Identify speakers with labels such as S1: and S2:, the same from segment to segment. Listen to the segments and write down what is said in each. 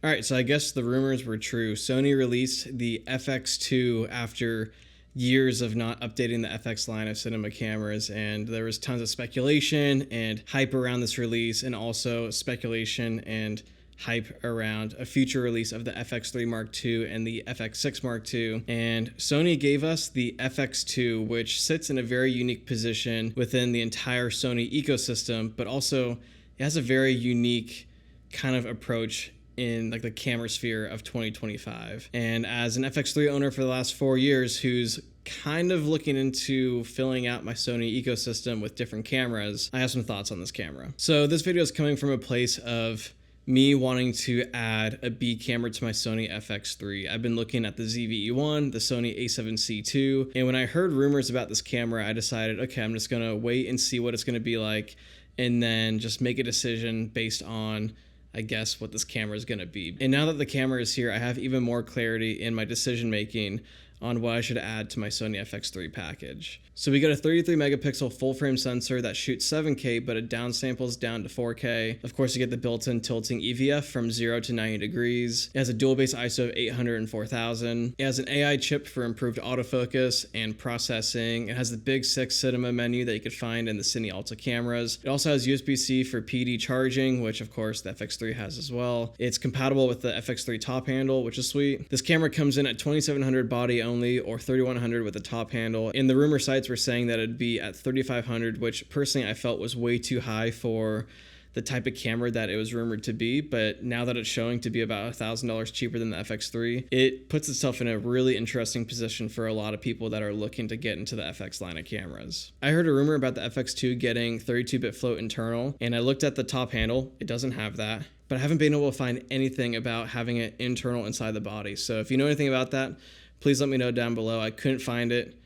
S1: All right, so I guess the rumors were true. Sony released the FX2 after years of not updating the FX line of cinema cameras, and there was tons of speculation and hype around this release, and also speculation and hype around a future release of the FX3 Mark II and the FX6 Mark II. And Sony gave us the FX2, which sits in a very unique position within the entire Sony ecosystem, but also it has a very unique kind of approach in like the camera sphere of 2025. And as an FX3 owner for the last 4 years who's kind of looking into filling out my Sony ecosystem with different cameras, I have some thoughts on this camera. So this video is coming from a place of me wanting to add a B camera to my Sony FX3. I've been looking at the ZVE1, the Sony A7CII, and when I heard rumors about this camera, I decided, okay, I'm just gonna wait and see what it's gonna be like, and then just make a decision based on, I guess, what this camera is going to be. And now that the camera is here, I have even more clarity in my decision making on what I should add to my Sony FX3 package. So we got a 33 megapixel full frame sensor that shoots 7K, but it downsamples down to 4K. Of course, you get the built-in tilting EVF from 0 to 90 degrees. It has a dual base ISO of 800 and 4000. It has an AI chip for improved autofocus and processing. It has the big 6 cinema menu that you could find in the Cine Alta cameras. It also has USB-C for PD charging, which of course the FX3 has as well. It's compatible with the FX3 top handle, which is sweet. This camera comes in at 2700 body only, or 3100 with the top handle. And the rumor sites were saying that it'd be at 3500, which personally I felt was way too high for the type of camera that it was rumored to be. But now that it's showing to be about $1,000 cheaper than the FX3, it puts itself in a really interesting position for a lot of people that are looking to get into the FX line of cameras. I heard a rumor about the FX2 getting 32-bit float internal, and I looked at the top handle. It doesn't have that, but I haven't been able to find anything about having it internal inside the body. So if you know anything about that, please let me know down below. I couldn't find it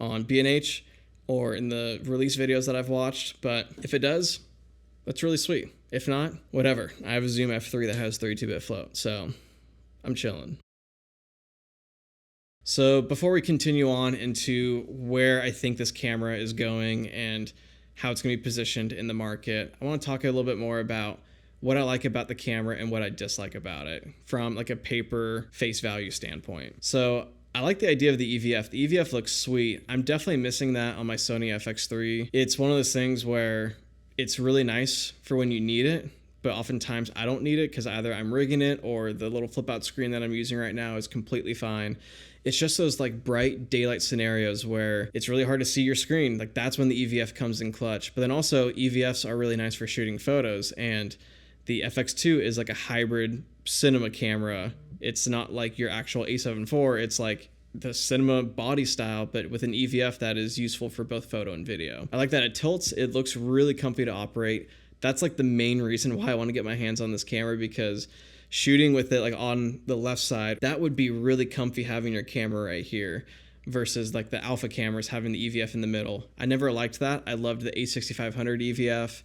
S1: on B&H or in the release videos that I've watched, but if it does, that's really sweet. If not, whatever. I have a Zoom F3 that has 32-bit float, so I'm chilling. So before we continue on into where I think this camera is going and how it's going to be positioned in the market, I want to talk a little bit more about what I like about the camera and what I dislike about it from like a paper face value standpoint. So I like the idea of the EVF. The EVF looks sweet. I'm definitely missing that on my Sony FX3. It's one of those things where it's really nice for when you need it, but oftentimes I don't need it because either I'm rigging it or the little flip out screen that I'm using right now is completely fine. It's just those like bright daylight scenarios where it's really hard to see your screen. Like that's when the EVF comes in clutch. But then also EVFs are really nice for shooting photos, and the FX2 is like a hybrid cinema camera. It's not like your actual A7 IV. It's like the cinema body style, but with an EVF that is useful for both photo and video. I like that it tilts. It looks really comfy to operate. That's like the main reason why I want to get my hands on this camera, because shooting with it like on the left side, that would be really comfy having your camera right here versus like the alpha cameras having the EVF in the middle. I never liked that. I loved the A6500 EVF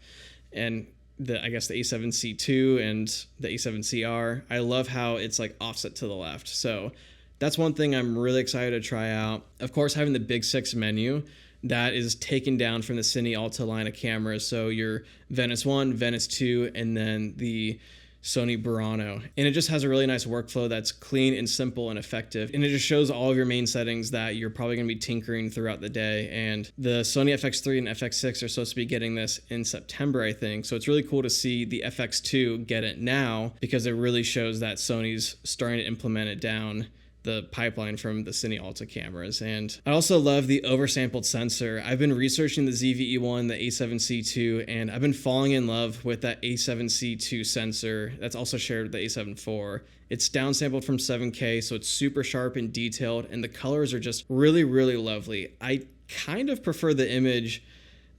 S1: and I guess the A7C2 and the A7CR. I love how it's like offset to the left. So that's one thing I'm really excited to try out. Of course, having the big 6 menu that is taken down from the Cine Alta line of cameras. So your Venice 1, Venice 2, and then the Sony Burano. And it just has a really nice workflow that's clean and simple and effective. And it just shows all of your main settings that you're probably going to be tinkering throughout the day. And the Sony FX3 and FX6 are supposed to be getting this in September, I think. So it's really cool to see the FX2 get it now, because it really shows that Sony's starting to implement it down the pipeline from the Cine Alta cameras. And I also love the oversampled sensor. I've been researching the ZVE1, the A7C2, and I've been falling in love with that A7C2 sensor that's also shared with the A7 IV. It's downsampled from 7K, so it's super sharp and detailed, and the colors are just really, really lovely. I kind of prefer the image,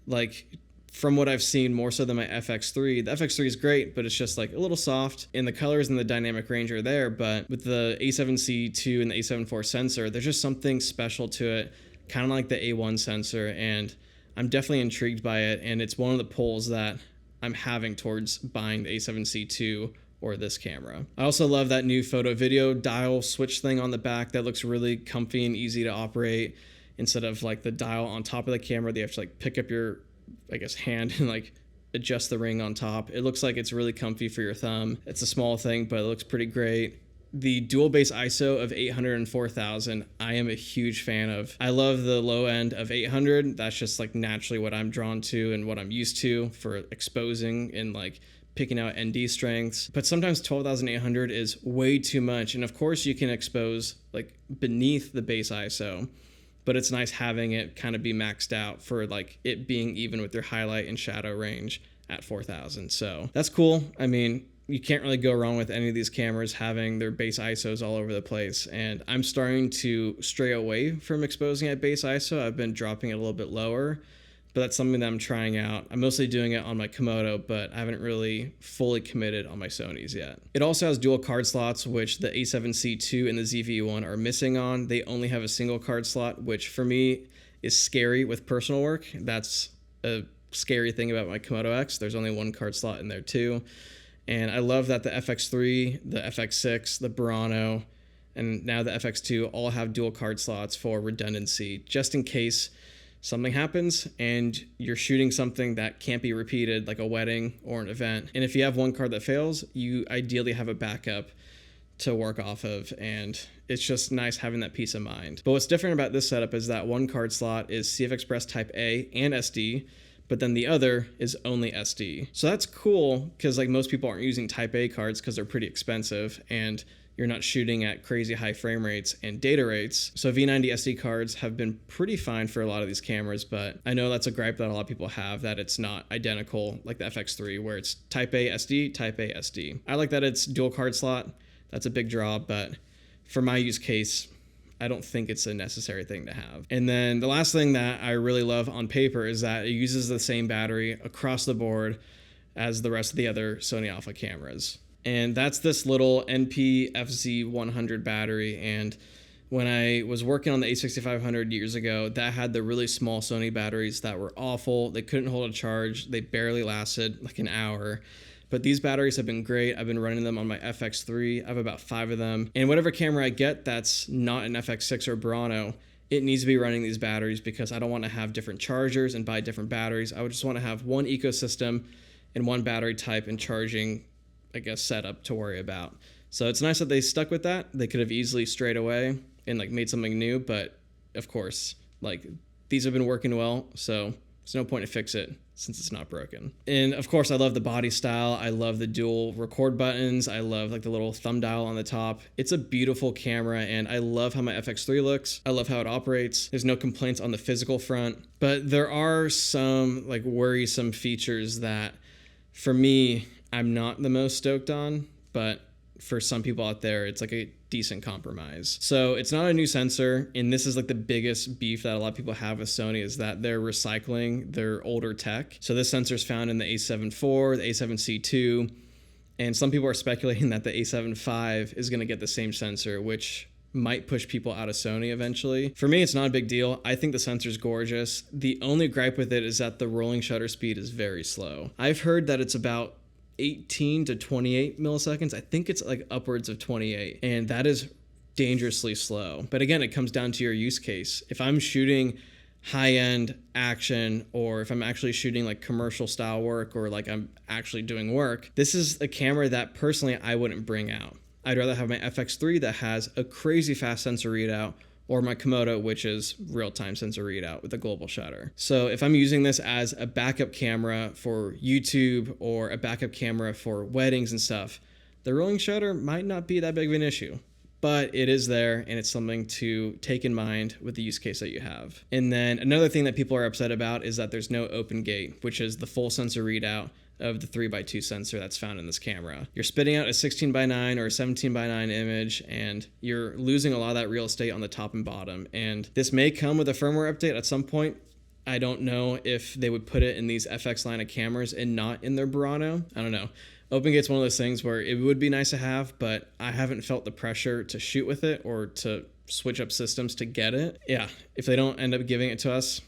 S1: like, from what I've seen, more so than my FX3. The FX3 is great, but it's just like a little soft, and the colors and the dynamic range are there. But with the A7C2 and the A7 IV sensor, there's just something special to it, kind of like the A1 sensor, and I'm definitely intrigued by it, and it's one of the pulls that I'm having towards buying the A7C2 or this camera. I also love that new photo video dial switch thing on the back that looks really comfy and easy to operate. Instead of like the dial on top of the camera, they have to like pick up your, I guess, hand and like adjust the ring on top. It looks like it's really comfy for your thumb. It's a small thing, but it looks pretty great. The dual base ISO of 800 and 4000, I am a huge fan of. I love the low end of 800. That's just like naturally what I'm drawn to and what I'm used to for exposing and like picking out ND strengths. But sometimes 12,800 is way too much. And of course you can expose like beneath the base ISO, but it's nice having it kind of be maxed out for like it being even with your highlight and shadow range at 4000. So that's cool. I mean, you can't really go wrong with any of these cameras having their base ISOs all over the place. And I'm starting to stray away from exposing at base ISO. I've been dropping it a little bit lower, but that's something that I'm trying out. I'm mostly doing it on my Komodo, but I haven't really fully committed on my Sonys yet. It also has dual card slots, which the A7CII and the ZVE1 are missing on. They only have a single card slot, which for me is scary with personal work. That's a scary thing about my Komodo X. There's only one card slot in there too. And I love that the FX3, the FX6, the Burano, and now the FX2 all have dual card slots for redundancy, just in case something happens and you're shooting something that can't be repeated, like a wedding or an event. And if you have one card that fails, you ideally have a backup to work off of, and it's just nice having that peace of mind. But what's different about this setup is that one card slot is CF Express Type A and SD, but then the other is only SD. So that's cool because like most people aren't using Type A cards because they're pretty expensive and you're not shooting at crazy high frame rates and data rates. So V90 SD cards have been pretty fine for a lot of these cameras, but I know that's a gripe that a lot of people have, that it's not identical like the FX3 where it's Type A SD, Type A SD. I like that it's dual card slot. That's a big draw, but for my use case, I don't think it's a necessary thing to have. And then the last thing that I really love on paper is that it uses the same battery across the board as the rest of the other Sony Alpha cameras. And that's this little NP-FZ100 battery. And when I was working on the A6500 years ago, that had the really small Sony batteries that were awful. They couldn't hold a charge. They barely lasted like an hour. But these batteries have been great. I've been running them on my FX3. I have about 5 of them. And whatever camera I get that's not an FX6 or Burano, it needs to be running these batteries because I don't want to have different chargers and buy different batteries. I would just want to have one ecosystem and one battery type and charging, I guess, setup to worry about. So it's nice that they stuck with that. They could have easily strayed away and like made something new, but of course, like these have been working well, so there's no point to fix it since it's not broken. And of course, I love the body style. I love the dual record buttons. I love like the little thumb dial on the top. It's a beautiful camera, and I love how my FX3 looks. I love how it operates. There's no complaints on the physical front, but there are some like worrisome features that for me, I'm not the most stoked on, but for some people out there, it's like a decent compromise. So it's not a new sensor, and this is like the biggest beef that a lot of people have with Sony is that they're recycling their older tech. So this sensor is found in the A7 IV, the A7C2, and some people are speculating that the A7 V is going to get the same sensor, which might push people out of Sony eventually. For me, it's not a big deal. I think the sensor's gorgeous. The only gripe with it is that the rolling shutter speed is very slow. I've heard that it's about 18 to 28 milliseconds. I think it's like upwards of 28, and that is dangerously slow. But again, it comes down to your use case. If I'm shooting high-end action, or if I'm actually shooting like commercial style work, or like I'm actually doing work, this is a camera that personally I wouldn't bring out. I'd rather have my FX3 that has a crazy fast sensor readout, or my Komodo, which is real-time sensor readout with a global shutter. So if I'm using this as a backup camera for YouTube or a backup camera for weddings and stuff, the rolling shutter might not be that big of an issue, but it is there, and it's something to take in mind with the use case that you have. And then another thing that people are upset about is that there's no open gate, which is the full sensor readout of the 3x2 sensor that's found in this camera. You're spitting out a 16:9 or a 17:9 image, and you're losing a lot of that real estate on the top and bottom. And this may come with a firmware update at some point. I don't know if they would put it in these FX line of cameras and not in their Burano. I don't know. OpenGate's one of those things where it would be nice to have, but I haven't felt the pressure to shoot with it or to switch up systems to get it. Yeah, if they don't end up giving it to us,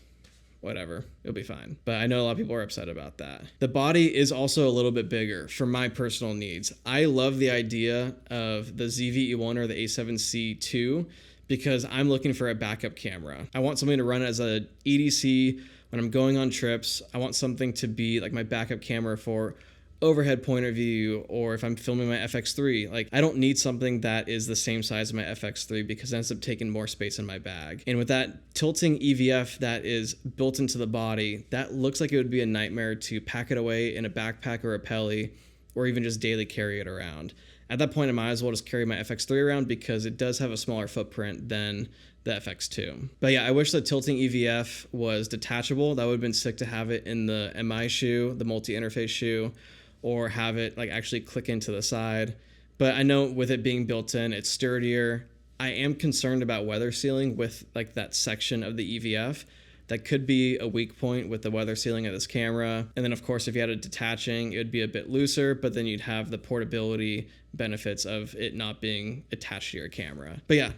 S1: whatever, it'll be fine. But I know a lot of people are upset about that. The body is also a little bit bigger for my personal needs. I love the idea of the ZVE1 or the A7C2 because I'm looking for a backup camera. I want something to run as a EDC when I'm going on trips, I want something to be like my backup camera for overhead point of view, or if I'm filming my FX3, like I don't need something that is the same size as my FX3 because it ends up taking more space in my bag. And with that tilting EVF that is built into the body, that looks like it would be a nightmare to pack it away in a backpack or a pelly, or even just daily carry it around. At that point, I might as well just carry my FX3 around because it does have a smaller footprint than the FX2. But yeah, I wish the tilting EVF was detachable. That would have been sick to have it in the MI shoe, the multi-interface shoe, or have it like actually click into the side. But I know with it being built in, it's sturdier. I am concerned about weather sealing with like that section of the EVF. That could be a weak point with the weather sealing of this camera. And then of course, if you had it detaching, it would be a bit looser, but then you'd have the portability benefits of it not being attached to your camera. But yeah,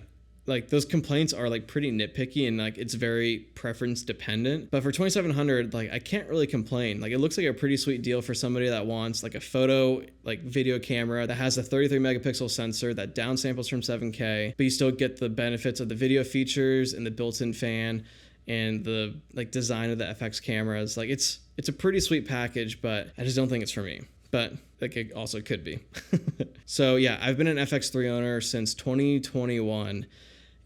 S1: like those complaints are like pretty nitpicky and like it's very preference dependent. But for $2,700, like I can't really complain. Like it looks like a pretty sweet deal for somebody that wants like a photo, like video camera that has a 33 megapixel sensor that downsamples from 7K, but you still get the benefits of the video features and the built-in fan and the like design of the FX cameras. Like it's a pretty sweet package, but I just don't think it's for me. But like it also could be. So yeah, I've been an FX3 owner since 2021.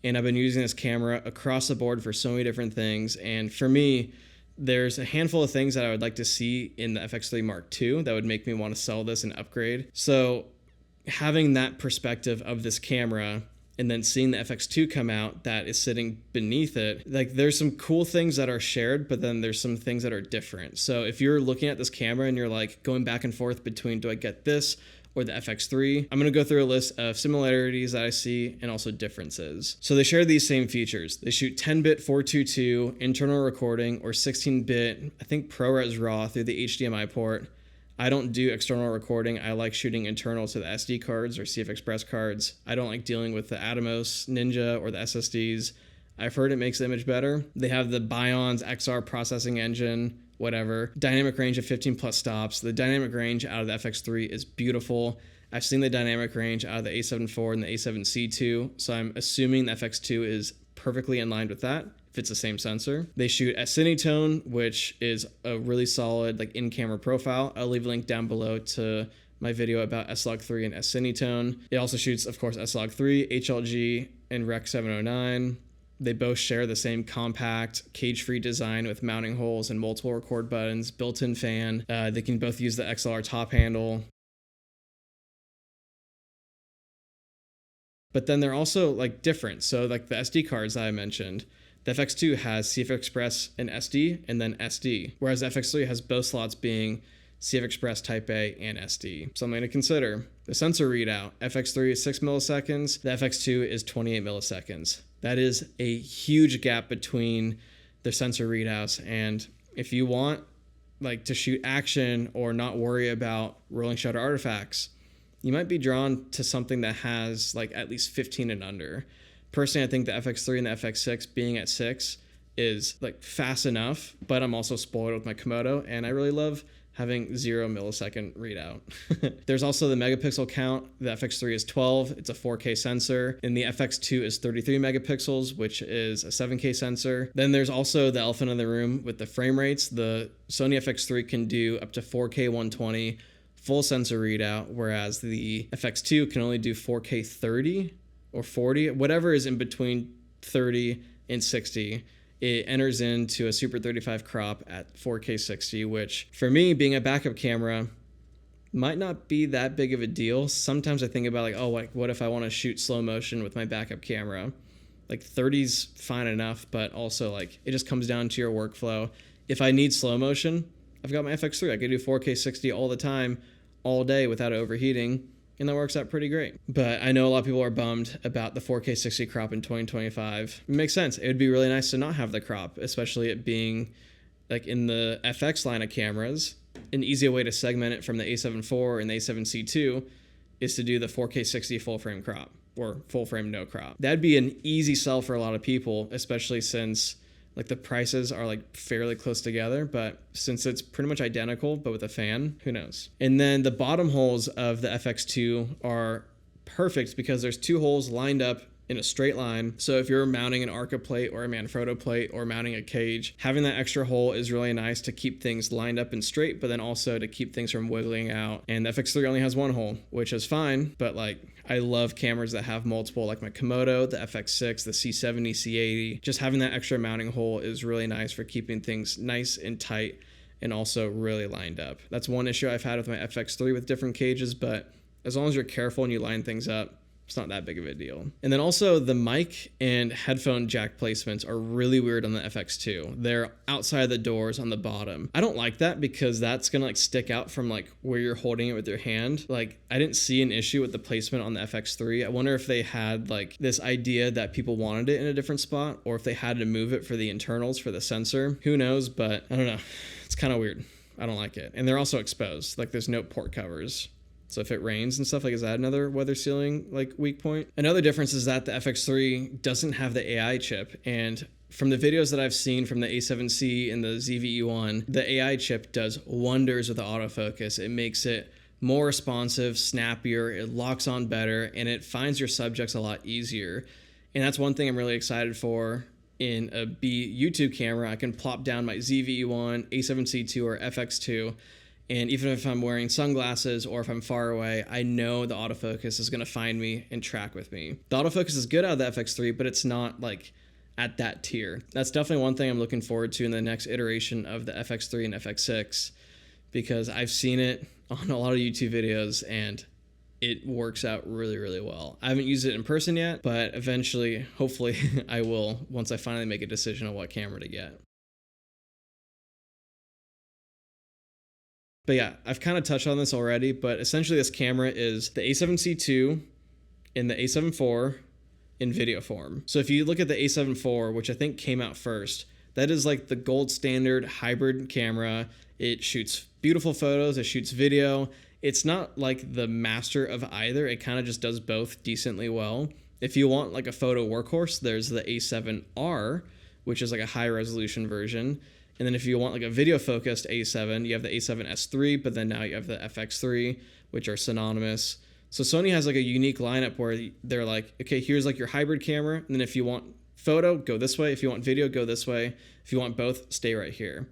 S1: And I've been using this camera across the board for so many different things. And for me, there's a handful of things that I would like to see in the FX3 Mark II that would make me want to sell this and upgrade. So having that perspective of this camera and then seeing the FX2 come out that is sitting beneath it, like there's some cool things that are shared, but then there's some things that are different. So if you're looking at this camera and you're like going back and forth between, do I get this or the FX3, I'm going to go through a list of similarities that I see and also differences. So they share these same features. They shoot 10-bit 422 internal recording or 16-bit, I think ProRes RAW through the HDMI port. I don't do external recording. I like shooting internal to the SD cards or CF Express cards. I don't like dealing with the Atomos Ninja or the SSDs. I've heard it makes the image better. They have the Bion's XR processing engine, whatever. Dynamic range of 15 plus stops. The dynamic range out of the FX3 is beautiful. I've seen the dynamic range out of the A7 IV and the A7C II, so I'm assuming the FX2 is perfectly in line with that if it's the same sensor. They shoot at Cinetone, which is a really solid like in-camera profile. I'll leave a link down below to my video about S-Log3 and S-Cinetone. It also shoots, of course, S-Log3, HLG, and Rec 709. They both share the same compact, cage-free design with mounting holes and multiple record buttons, built-in fan. They can both use the XLR top handle. But then they're also like different. So like the SD cards that I mentioned, the FX2 has CF Express and SD and then SD, whereas the FX3 has both slots being CF Express Type A and SD. Something to consider. The sensor readout, FX3 is 6 milliseconds, the FX2 is 28 milliseconds. That is a huge gap between the sensor readouts. And if you want like to shoot action or not worry about rolling shutter artifacts, you might be drawn to something that has like at least 15 and under. Personally, I think the FX3 and the FX6 being at 6 is like fast enough, but I'm also spoiled with my Komodo and I really love having 0 millisecond readout. There's also the megapixel count. The FX3 is 12, it's a 4K sensor, and the FX2 is 33 megapixels, which is a 7K sensor. Then there's also the elephant in the room with the frame rates. The Sony FX3 can do up to 4K 120 full sensor readout, whereas the FX2 can only do 4K 30 or 40, whatever is in between 30 and 60. It enters into a Super 35 crop at 4K 60, which for me, being a backup camera, might not be that big of a deal. Sometimes I think about like, oh, like what if I want to shoot slow motion with my backup camera? Like 30's fine enough, but also like it just comes down to your workflow. If I need slow motion, I've got my FX3. I can do 4K 60 all the time, all day without overheating. And that works out pretty great. But I know a lot of people are bummed about the 4K 60 crop in 2025. It makes sense. It would be really nice to not have the crop, especially it being like in the FX line of cameras. An easier way to segment it from the A7 IV and the A7C II is to do the 4K 60 full frame crop or full frame no crop. That'd be an easy sell for a lot of people, especially since like the prices are like fairly close together, but since it's pretty much identical, but with a fan, who knows? And then the bottom holes of the FX2 are perfect because there's two holes lined up in a straight line. So if you're mounting an Arca plate or a Manfrotto plate or mounting a cage, having that extra hole is really nice to keep things lined up and straight, but then also to keep things from wiggling out. And the FX3 only has one hole, which is fine, but like I love cameras that have multiple, like my Komodo, the FX6, the C70, C80. Just having that extra mounting hole is really nice for keeping things nice and tight and also really lined up. That's one issue I've had with my FX3 with different cages, but as long as you're careful and you line things up, it's not that big of a deal. And then also the mic and headphone jack placements are really weird on the FX2. They're outside the doors on the bottom. I don't like that because that's gonna like stick out from like where you're holding it with your hand. Like I didn't see an issue with the placement on the FX3. I wonder if they had like this idea that people wanted it in a different spot or if they had to move it for the internals for the sensor. Who knows, but I don't know. It's kind of weird. I don't like it. And they're also exposed. Like there's no port covers. So if it rains and stuff, like, is that another weather sealing like weak point? Another difference is that the FX3 doesn't have the AI chip. And from the videos that I've seen from the A7CII and the ZVE1, the AI chip does wonders with the autofocus. It makes it more responsive, snappier, it locks on better, and it finds your subjects a lot easier. And that's one thing I'm really excited for in a B YouTube camera. I can plop down my ZVE1, A7CII, or FX2, and even if I'm wearing sunglasses or if I'm far away, I know the autofocus is going to find me and track with me. The autofocus is good out of the FX3, but it's not like at that tier. That's definitely one thing I'm looking forward to in the next iteration of the FX3 and FX6, because I've seen it on a lot of YouTube videos and it works out really, really well. I haven't used it in person yet, but eventually, hopefully I will once I finally make a decision on what camera to get. But yeah, I've kind of touched on this already, but essentially this camera is the A7C II and the A7 IV in video form. So if you look at the A7 IV, which I think came out first, that is like the gold standard hybrid camera. It shoots beautiful photos, it shoots video. It's not like the master of either. It kind of just does both decently well. If you want like a photo workhorse, there's the A7R, which is like a high resolution version. And then if you want like a video focused A7, you have the A7S III, but then now you have the FX3, which are synonymous. So Sony has like a unique lineup where they're like, okay, here's like your hybrid camera. And then if you want photo, go this way. If you want video, go this way. If you want both, stay right here.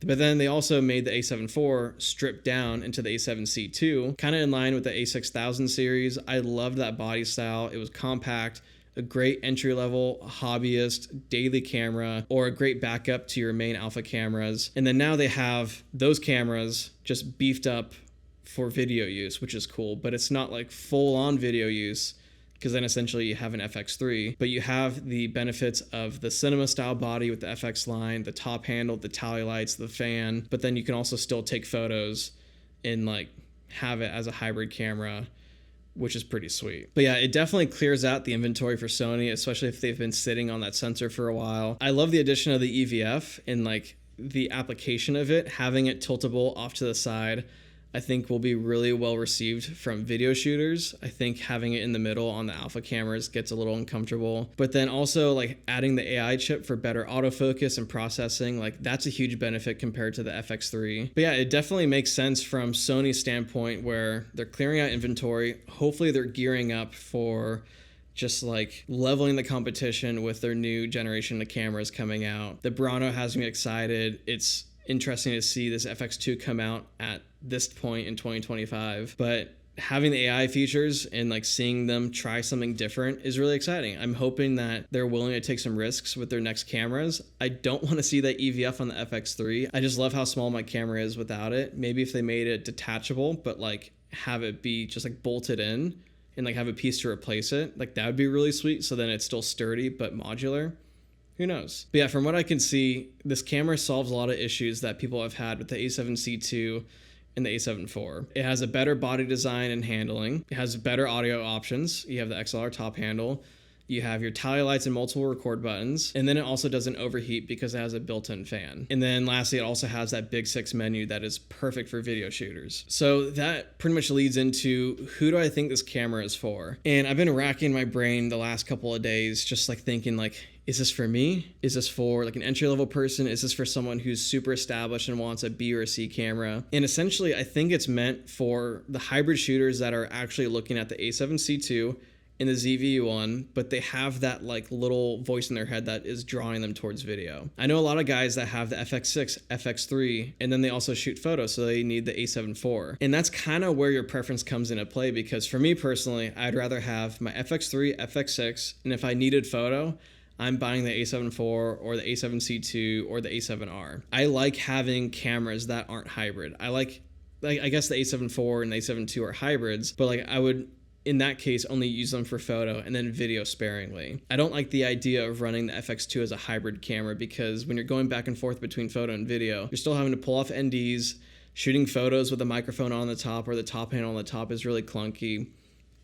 S1: But then they also made the A7 IV strip down into the A7C II, kind of in line with the A6000 series. I loved that body style. It was compact, a great entry-level hobbyist daily camera, or a great backup to your main alpha cameras. And then now they have those cameras just beefed up for video use, which is cool, but it's not like full-on video use, because then essentially you have an FX3, but you have the benefits of the cinema style body with the FX line, the top handle, the tally lights, the fan, but then you can also still take photos and like have it as a hybrid camera, which is pretty sweet. But yeah, it definitely clears out the inventory for Sony, especially if they've been sitting on that sensor for a while. I love the addition of the EVF and like the application of it, having it tiltable off to the side. I think will be really well received from video shooters. I think having it in the middle on the alpha cameras gets a little uncomfortable. But then also like adding the AI chip for better autofocus and processing, like that's a huge benefit compared to the FX3. But yeah, it definitely makes sense from Sony's standpoint where they're clearing out inventory. Hopefully they're gearing up for just like leveling the competition with their new generation of cameras coming out. The Brano has me excited. It's interesting to see this FX2 come out at this point in 2025, but having the AI features and like seeing them try something different is really exciting. I'm hoping that they're willing to take some risks with their next cameras. I don't want to see that EVF on the FX3. I just love how small my camera is without it. Maybe if they made it detachable, but like have it be just like bolted in and like have a piece to replace it, like that would be really sweet. So then it's still sturdy but modular. Who knows? But yeah, from what I can see, this camera solves a lot of issues that people have had with the A7C II and the A7 IV. It has a better body design and handling. It has better audio options. You have the XLR top handle. You have your tally lights and multiple record buttons. And then it also doesn't overheat because it has a built-in fan. And then lastly, it also has that Big 6 menu that is perfect for video shooters. So that pretty much leads into who do I think this camera is for? And I've been racking my brain the last couple of days, just like thinking like, is this for me? Is this for like an entry-level person? Is this for someone who's super established and wants a B or a C camera? And essentially, I think it's meant for the hybrid shooters that are actually looking at the A7C II and the ZVE1, but they have that like little voice in their head that is drawing them towards video. I know a lot of guys that have the FX6, FX3, and then they also shoot photos, so they need the A7 IV. And that's kind of where your preference comes into play, because for me personally, I'd rather have my FX3, FX6, and if I needed photo, I'm buying the A7 IV or the A7C2 or the A7R. I like having cameras that aren't hybrid. I guess the A7 IV and the A7 II are hybrids, but like I would, in that case, only use them for photo and then video sparingly. I don't like the idea of running the FX2 as a hybrid camera, because when you're going back and forth between photo and video, you're still having to pull off NDs. Shooting photos with a microphone on the top or the top panel on the top is really clunky.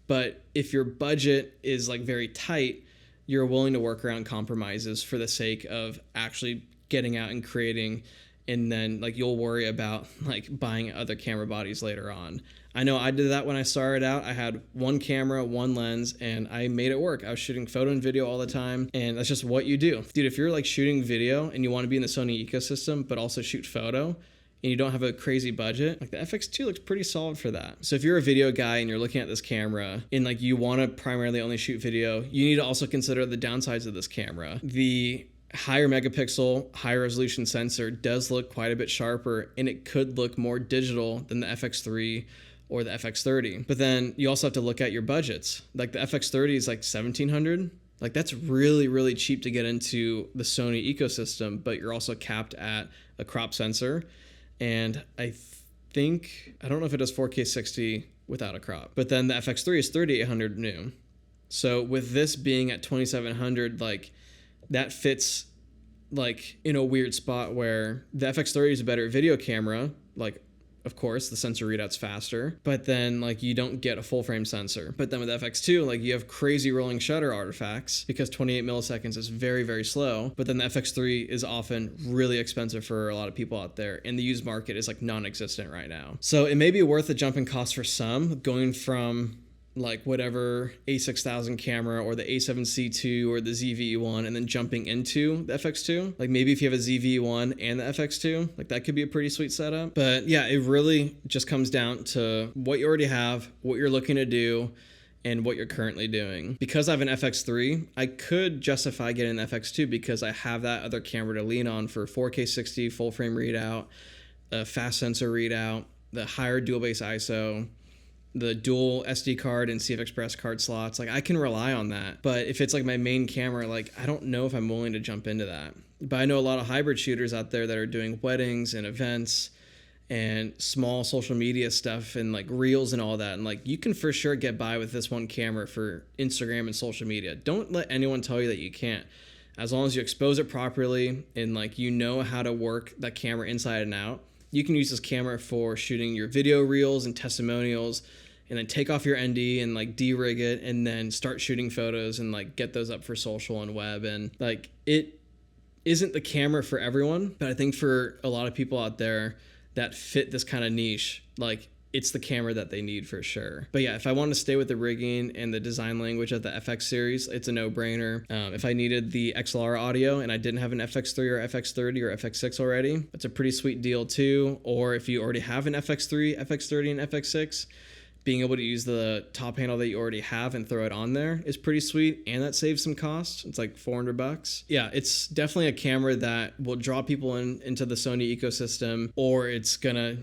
S1: But if your budget is like very tight, you're willing to work around compromises for the sake of actually getting out and creating, and then like you'll worry about like buying other camera bodies later on. I know I did that when I started out. I had one camera, one lens, and I made it work. I was shooting photo and video all the time, and that's just what you do. Dude, if you're like shooting video and you want to be in the Sony ecosystem but also shoot photo, and you don't have a crazy budget, like the FX2 looks pretty solid for that. So if you're a video guy and you're looking at this camera and like you want to primarily only shoot video, you need to also consider the downsides of this camera. The higher megapixel, higher resolution sensor does look quite a bit sharper, and it could look more digital than the FX3 or the FX30. But then you also have to look at your budgets. Like the FX30 is like $1,700. Like that's really, really cheap to get into the Sony ecosystem, but you're also capped at a crop sensor. And I don't know if it does 4K 60 without a crop, but then the FX3 is 3,800 new. So with this being at 2,700, like that fits like in a weird spot where the FX30 is a better video camera. Like, of course, the sensor readout's faster, but then like you don't get a full frame sensor. But then with FX2, like you have crazy rolling shutter artifacts because 28 milliseconds is very, very slow. But then the FX3 is often really expensive for a lot of people out there, and the used market is like non-existent right now. So it may be worth a jump in cost for some, going from like whatever A6000 camera or the A7C2 or the ZVE1 and then jumping into the FX2. Like maybe if you have a ZVE1 and the FX2, like that could be a pretty sweet setup. But yeah, it really just comes down to what you already have, what you're looking to do, and what you're currently doing. Because I have an FX3, I could justify getting an FX2 because I have that other camera to lean on for 4K 60 full frame readout, a fast sensor readout, the higher dual base ISO, the dual SD card and CF Express card slots. Like I can rely on that. But if it's like my main camera, like I don't know if I'm willing to jump into that. But I know a lot of hybrid shooters out there that are doing weddings and events and small social media stuff and like reels and all that. And like you can for sure get by with this one camera for Instagram and social media. Don't let anyone tell you that you can't. As long as you expose it properly and like you know how to work that camera inside and out, you can use this camera for shooting your video reels and testimonials, and then take off your ND and like de-rig it and then start shooting photos and like get those up for social and web. And like it isn't the camera for everyone, but I think for a lot of people out there that fit this kind of niche, like it's the camera that they need for sure. But yeah, if I want to stay with the rigging and the design language of the FX series, it's a no-brainer. If I needed the XLR audio and I didn't have an FX3 or FX30 or FX6 already, it's a pretty sweet deal too. Or if you already have an FX3, FX30, and FX6, being able to use the top panel that you already have and throw it on there is pretty sweet, and that saves some cost. It's like $400. Yeah, it's definitely a camera that will draw people into the Sony ecosystem, or it's gonna,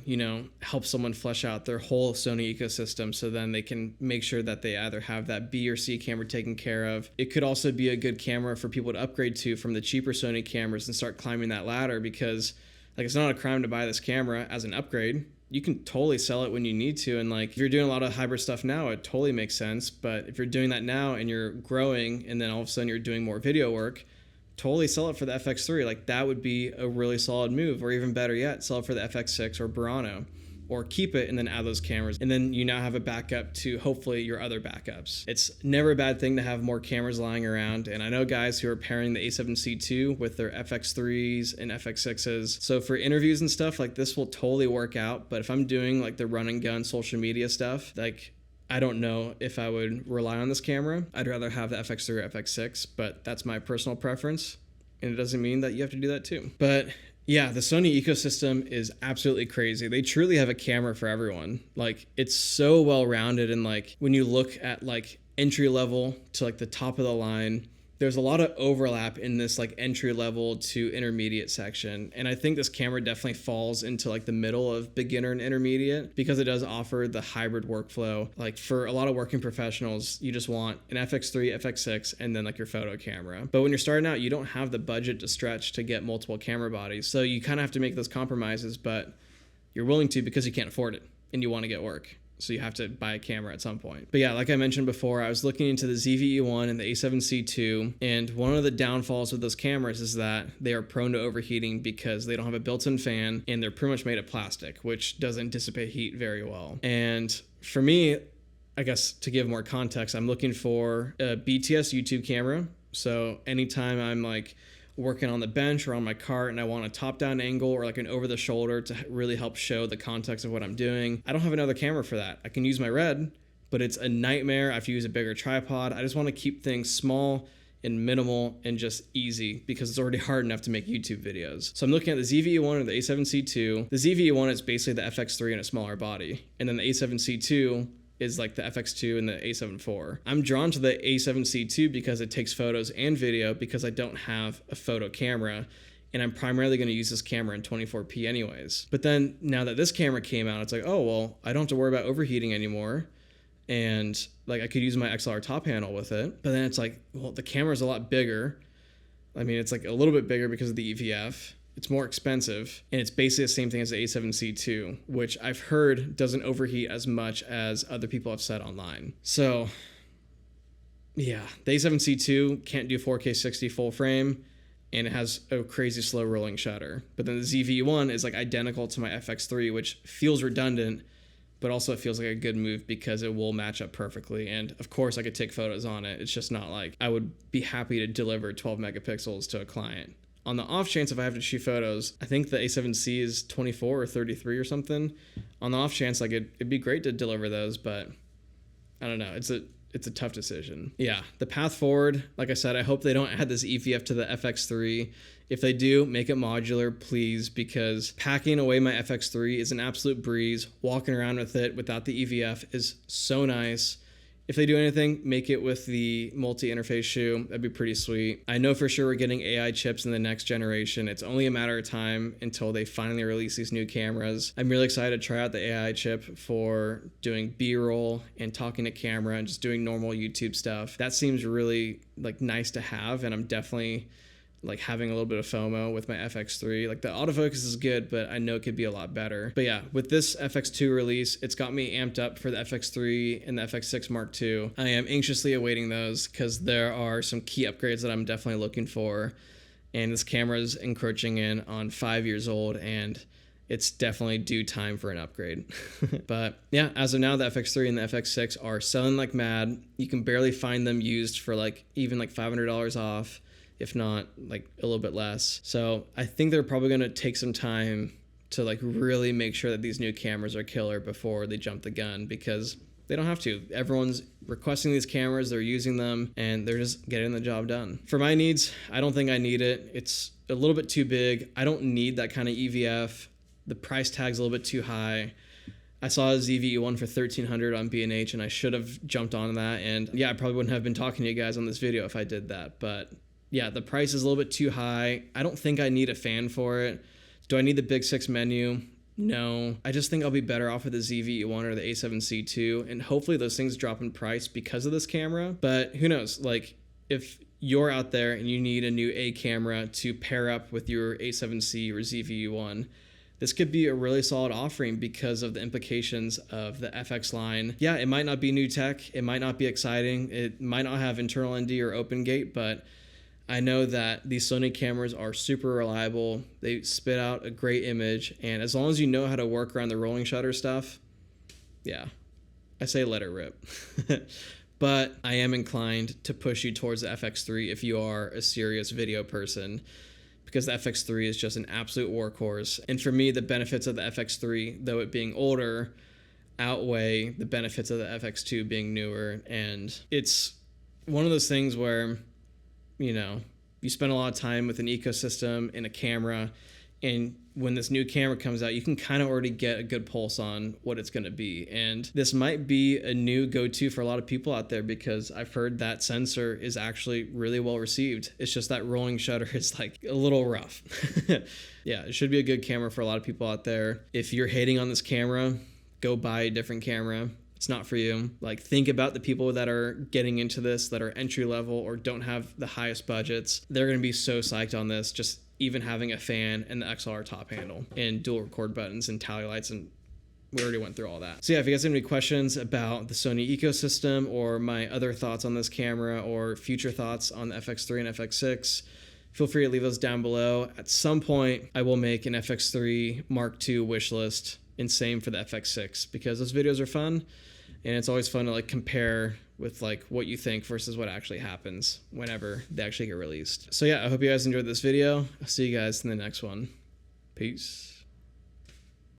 S1: help someone flesh out their whole Sony ecosystem so then they can make sure that they either have that B or C camera taken care of. It could also be a good camera for people to upgrade to from the cheaper Sony cameras and start climbing that ladder, because like it's not a crime to buy this camera as an upgrade. You can totally sell it when you need to. And like if you're doing a lot of hybrid stuff now, it totally makes sense. But if you're doing that now and you're growing and then all of a sudden you're doing more video work, totally sell it for the FX3. Like that would be a really solid move. Or even better yet, sell it for the FX6 or Burano. Or keep it and then add those cameras. And then you now have a backup to hopefully your other backups. It's never a bad thing to have more cameras lying around. And I know guys who are pairing the A7C2 with their FX3s and FX6s. So for interviews and stuff, like this will totally work out. But if I'm doing like the run and gun social media stuff, like I don't know if I would rely on this camera. I'd rather have the FX3 or FX6, but that's my personal preference. And it doesn't mean that you have to do that too. But yeah, the Sony ecosystem is absolutely crazy. They truly have a camera for everyone. Like, it's so well-rounded, and like when you look at like entry level to like the top of the line. There's a lot of overlap in this like entry level to intermediate section. And I think this camera definitely falls into like the middle of beginner and intermediate because it does offer the hybrid workflow. Like for a lot of working professionals, you just want an FX3, FX6, and then like your photo camera. But when you're starting out, you don't have the budget to stretch to get multiple camera bodies. So you kind of have to make those compromises, but you're willing to because you can't afford it and you want to get work. So you have to buy a camera at some point. But yeah, like I mentioned before, I was looking into the ZVE1 and the A7C2, and one of the downfalls of those cameras is that they are prone to overheating because they don't have a built-in fan and they're pretty much made of plastic, which doesn't dissipate heat very well. And for me, I guess to give more context, I'm looking for a BTS YouTube camera. So anytime I'm like working on the bench or on my cart and I want a top-down angle or like an over-the-shoulder to really help show the context of what I'm doing, I don't have another camera for that. I can use my Red, but it's a nightmare. I have to use a bigger tripod. I just want to keep things small and minimal and just easy because it's already hard enough to make YouTube videos. So I'm looking at the ZVE1 or the A7C2. The ZVE1 is basically the FX3 in a smaller body, and then the A7C2 is like the FX2 and the A7 IV. I'm drawn to the A7C2 because it takes photos and video because I don't have a photo camera and I'm primarily going to use this camera in 24p anyways. But then now that this camera came out, it's like, oh, well, I don't have to worry about overheating anymore. And like I could use my XLR top handle with it. But then it's like, well, the camera's a lot bigger. I mean, it's like a little bit bigger because of the EVF. It's more expensive, and it's basically the same thing as the A7C2, which I've heard doesn't overheat as much as other people have said online. So, yeah, the A7C2 can't do 4K 60 full frame, and it has a crazy slow rolling shutter. But then the ZVE1 is like identical to my FX3, which feels redundant, but also it feels like a good move because it will match up perfectly. And of course, I could take photos on it. It's just not like I would be happy to deliver 12 megapixels to a client. On the off chance if I have to shoot photos, I think the A7C is 24 or 33 or something. On the off chance, like it'd be great to deliver those, but I don't know. It's a tough decision. Yeah, the path forward, like I said, I hope they don't add this EVF to the FX3. If they do, make it modular, please, because packing away my FX3 is an absolute breeze. Walking around with it without the EVF is so nice. If they do anything, make it with the multi-interface shoe. That'd be pretty sweet. I know for sure we're getting AI chips in the next generation. It's only a matter of time until they finally release these new cameras. I'm really excited to try out the AI chip for doing B-roll and talking to camera and just doing normal YouTube stuff. That seems really like nice to have, and I'm definitely like having a little bit of FOMO with my FX3. Like the autofocus is good, but I know it could be a lot better. But yeah, with this FX2 release, it's got me amped up for the FX3 and the FX6 Mark II. I am anxiously awaiting those because there are some key upgrades that I'm definitely looking for. And this camera is encroaching in on 5 years old, and it's definitely due time for an upgrade. But yeah, as of now, the FX3 and the FX6 are selling like mad. You can barely find them used for like even like $500 off, if not like a little bit less. So I think they're probably going to take some time to like really make sure that these new cameras are killer before they jump the gun, because they don't have to. Everyone's requesting these cameras, they're using them, and they're just getting the job done. For my needs, I don't think I need it. It's a little bit too big. I don't need that kind of EVF. The price tag's a little bit too high. I saw a ZVE1 for $1,300 on B&H, and I should have jumped on that. And yeah, I probably wouldn't have been talking to you guys on this video if I did that. But yeah, the price is a little bit too high. I don't think I need a fan for it. Do I need the Big 6 menu? No. I just think I'll be better off with the ZVE1 or the A7C2, and hopefully those things drop in price because of this camera. But who knows? Like, if you're out there and you need a new A camera to pair up with your A7C or ZVE1, this could be a really solid offering because of the implications of the FX line. Yeah, it might not be new tech. It might not be exciting. It might not have internal ND or open gate, but I know that these Sony cameras are super reliable. They spit out a great image, and as long as you know how to work around the rolling shutter stuff, yeah, I say let it rip. But I am inclined to push you towards the FX3 if you are a serious video person, because the FX3 is just an absolute workhorse. And for me, the benefits of the FX3, though it being older, outweigh the benefits of the FX2 being newer. And it's one of those things where, you know, you spend a lot of time with an ecosystem and a camera, And when this new camera comes out, you can kind of already get a good pulse on what it's going to be. And this might be a new go-to for a lot of people out there, because I've heard that sensor is actually really well received. It's just that rolling shutter is like a little rough. Yeah, it should be a good camera for a lot of people out there. If you're hating on this camera, go buy a different camera. It's not for you. Like, think about the people that are getting into this, that are entry level or don't have the highest budgets. They're going to be so psyched on this, just even having a fan and the XLR top handle and dual record buttons and tally lights, and we already went through all that. So yeah, if you guys have any questions about the Sony ecosystem or my other thoughts on this camera or future thoughts on the FX3 and FX6, feel free to leave those down below. At some point, I will make an FX3 Mark II wish list, and same for the FX6, because those videos are fun, and it's always fun to like compare with like what you think versus what actually happens whenever they actually get released. So yeah, I hope you guys enjoyed this video. I'll see you guys in the next one. Peace.